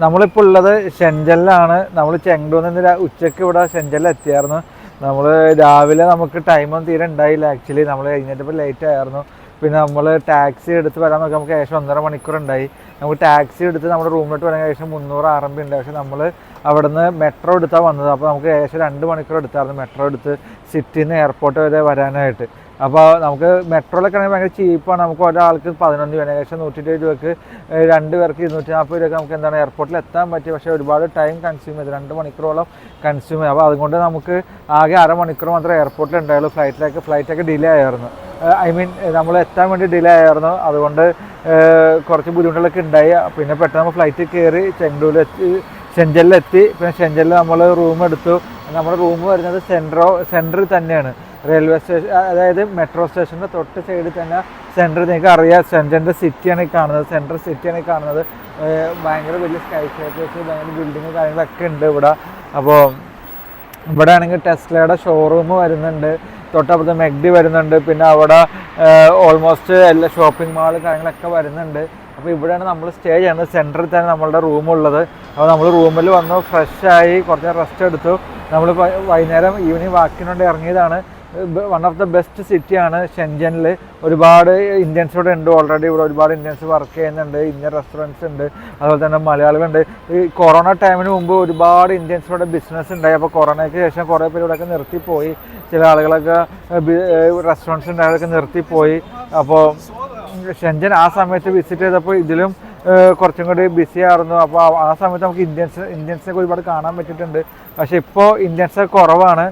നമ്മളിപ്പോൾ ഉള്ളത് ഷെൻജനിലാണ്. നമ്മൾ ചെങ്ഡൂന്ന് ഉച്ചയ്ക്ക് ഇവിടെ ഷെൻജനിൽ എത്തിയായിരുന്നു. നമ്മൾ രാവിലെ നമുക്ക് ടൈമൊന്നും തീരെ ഉണ്ടായില്ല. ആക്ച്വലി നമ്മൾ കഴിഞ്ഞിട്ടപ്പോൾ ലേറ്റ് ആയിരുന്നു. പിന്നെ നമ്മൾ ടാക്സി എടുത്ത് വരാൻ നോക്കി നമുക്ക് ഏകദേശം 1.5 മണിക്കൂർ ഉണ്ടായി. നമുക്ക് ടാക്സി എടുത്ത് നമ്മുടെ റൂമിലോട്ട് വരാൻ ഏകദേശം 300 RMB ഉണ്ട്. പക്ഷേ നമ്മൾ അവിടെ നിന്ന് മെട്രോ എടുത്താണ് വന്നത്. അപ്പോൾ നമുക്ക് ഏകദേശം 2 മണിക്കൂർ എടുത്തായിരുന്നു മെട്രോ എടുത്ത് സിറ്റിയിൽ നിന്ന് എയർപോർട്ട് വരെ വരാനായിട്ട്. അപ്പോൾ നമുക്ക് മെട്രോയിലൊക്കെ ആണെങ്കിൽ ഭയങ്കര ചീപ്പാണ്. നമുക്ക് ഒരാൾക്ക് 11 രൂപ, ഏകദേശം 120 രൂപയ്ക്ക് 2 പേർക്ക് 240 രൂപയ്ക്ക് നമുക്ക് എന്താണ് എയർപോർട്ടിൽ എത്താൻ പറ്റി. പക്ഷേ ഒരുപാട് ടൈം കൺസ്യൂം ചെയ്ത് 2 മണിക്കൂറോളം കൺസ്യൂം ചെയ്യും. അപ്പോൾ അതുകൊണ്ട് നമുക്ക് ആകെ അരമണിക്കൂർ മാത്രമേ എയർപോർട്ടിൽ ഉണ്ടായുള്ളൂ. ഫ്ലൈറ്റൊക്കെ ഡിലേ ആയിരുന്നു. നമ്മൾ എത്താൻ വേണ്ടി ഡിലേ ആയിരുന്നു. അതുകൊണ്ട് കുറച്ച് ബുദ്ധിമുട്ടുകളൊക്കെ ഉണ്ടായി. പിന്നെ പെട്ടെന്ന് നമ്മൾ ഫ്ലൈറ്റിൽ കയറി ഷെൻജനിലെത്തി. പിന്നെ ഷെൻജനിൽ നമ്മൾ റൂം എടുത്തു. നമ്മുടെ റൂം വരുന്നത് സെൻറ്ററിൽ തന്നെയാണ്, റെയിൽവേ സ്റ്റേഷൻ, അതായത് മെട്രോ സ്റ്റേഷൻ്റെ തൊട്ട് സൈഡിൽ തന്നെ സെൻറ്ററിൽ. നിങ്ങൾക്ക് അറിയാം ഷെൻജൻ്റെ സിറ്റിയാണ് ഈ കാണുന്നത്, സെൻട്രൽ സിറ്റിയാണ് ഈ കാണുന്നത്. ഭയങ്കര വലിയ സ്കൈ സ്ക്രേപ്പേഴ്സ്, ഭയങ്കര ബിൽഡിങ് കാര്യങ്ങളൊക്കെ ഉണ്ട് ഇവിടെ. അപ്പോൾ ഇവിടെ ആണെങ്കിൽ ടെസ്ലയുടെ ഷോറൂം വരുന്നുണ്ട്, തൊട്ടപ്പുറത്ത് മെഗ്ഡി വരുന്നുണ്ട്, പിന്നെ അവിടെ ഓൾമോസ്റ്റ് എല്ലാ ഷോപ്പിംഗ് മാൾ കാര്യങ്ങളൊക്കെ വരുന്നുണ്ട്. അപ്പോൾ ഇവിടെയാണ് നമ്മൾ സ്റ്റേ ചെയ്യുന്നത്. സെൻറ്ററിൽ തന്നെ നമ്മളുടെ റൂമുള്ളത്. അപ്പോൾ നമ്മൾ റൂമിൽ വന്നു, ഫ്രഷായി കുറച്ച് റെസ്റ്റ് എടുത്തു. നമ്മൾ വൈകുന്നേരം ഈവനിങ് വാക്കിനുവേണ്ടി ഇറങ്ങിയതാണ്. വൺ ഓഫ് ദ ബെസ്റ്റ് സിറ്റിയാണ് ഷെൻജനിൽ. ഒരുപാട് ഇന്ത്യൻസ് ഇവിടെ ഉണ്ട് ഓൾറെഡി. ഇവിടെ ഒരുപാട് ഇന്ത്യൻസ് വർക്ക് ചെയ്യുന്നുണ്ട്, ഇന്ത്യൻ റെസ്റ്റോറൻറ്റ്സ് ഉണ്ട്, അതുപോലെ തന്നെ മലയാളികളുണ്ട്. ഈ കൊറോണ ടൈമിന് മുമ്പ് ഒരുപാട് ഇന്ത്യൻസ് ഇവിടെ ബിസിനസ് ഉണ്ടായി. അപ്പോൾ കൊറോണയ്ക്ക് ശേഷം കുറേ പേര് ഇവിടെയൊക്കെ നിർത്തിപ്പോയി. ചില ആളുകളൊക്കെ റെസ്റ്റോറൻറ്റ്സ് ഉണ്ടായതൊക്കെ നിർത്തിപ്പോയി. അപ്പോൾ ഷെൻജൻ ആ സമയത്ത് വിസിറ്റ് ചെയ്തപ്പോൾ ഇതിലും കുറച്ചും കൂടി ബിസി ആയിരുന്നു. അപ്പോൾ ആ സമയത്ത് നമുക്ക് ഇന്ത്യൻസിനൊക്കെ ഒരുപാട് കാണാൻ പറ്റിയിട്ടുണ്ട്. പക്ഷേ ഇപ്പോൾ ഇന്ത്യൻസ് കുറവാണ്.